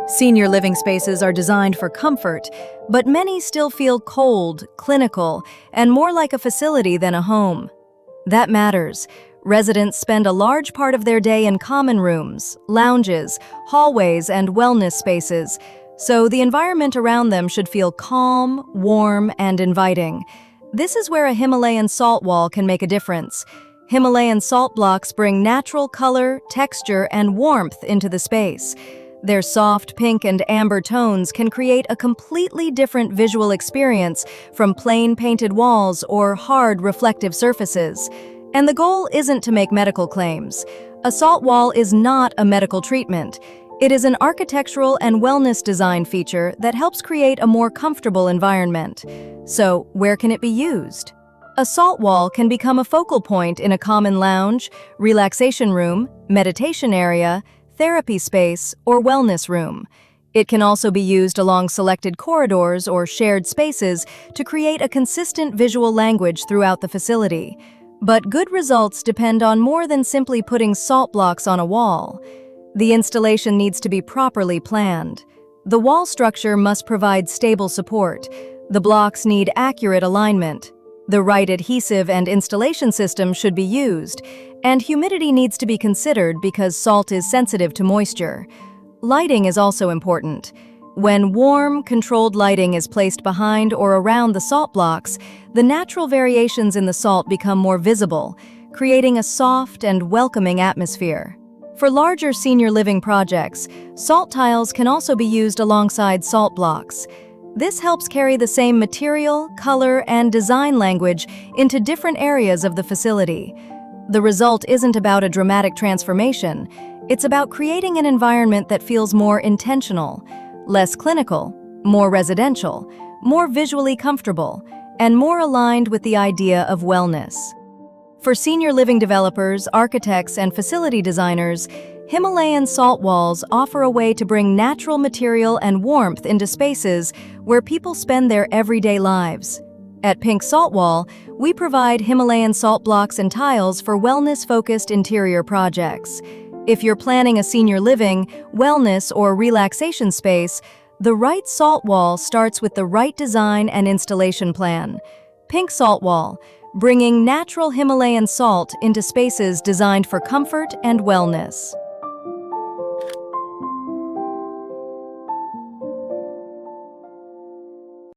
Senior living spaces are designed for comfort, but many still feel cold, clinical, and more like a facility than a home. That matters. Residents spend a large part of their day in common rooms, lounges, hallways, and wellness spaces, so the environment around them should feel calm, warm, and inviting. This is where a Himalayan salt wall can make a difference. Himalayan salt blocks bring natural color, texture, and warmth into the space. Their soft pink and amber tones can create a completely different visual experience from plain painted walls or hard reflective surfaces. And the goal isn't to make medical claims. A salt wall is not a medical treatment. It is an architectural and wellness design feature that helps create a more comfortable environment. So, where can it be used? A salt wall can become a focal point in a common lounge, relaxation room, meditation area, therapy space, or wellness room. It can also be used along selected corridors or shared spaces to create a consistent visual language throughout the facility. But good results depend on more than simply putting salt blocks on a wall. The installation needs to be properly planned. The wall structure must provide stable support. The blocks need accurate alignment. The right adhesive and installation system should be used, and humidity needs to be considered because salt is sensitive to moisture. Lighting is also important. When warm, controlled lighting is placed behind or around the salt blocks, the natural variations in the salt become more visible, creating a soft and welcoming atmosphere. For larger senior living projects, salt tiles can also be used alongside salt blocks. This helps carry the same material, color, and design language into different areas of the facility. The result isn't about a dramatic transformation. It's about creating an environment that feels more intentional, less clinical, more residential, more visually comfortable, and more aligned with the idea of wellness. For senior living developers, architects, and facility designers, Himalayan salt walls offer a way to bring natural material and warmth into spaces where people spend their everyday lives. At Pink Salt Wall, we provide Himalayan salt blocks and tiles for wellness-focused interior projects. If you're planning a senior living, wellness, or relaxation space, the right salt wall starts with the right design and installation plan. Pink Salt Wall, bringing natural Himalayan salt into spaces designed for comfort and wellness.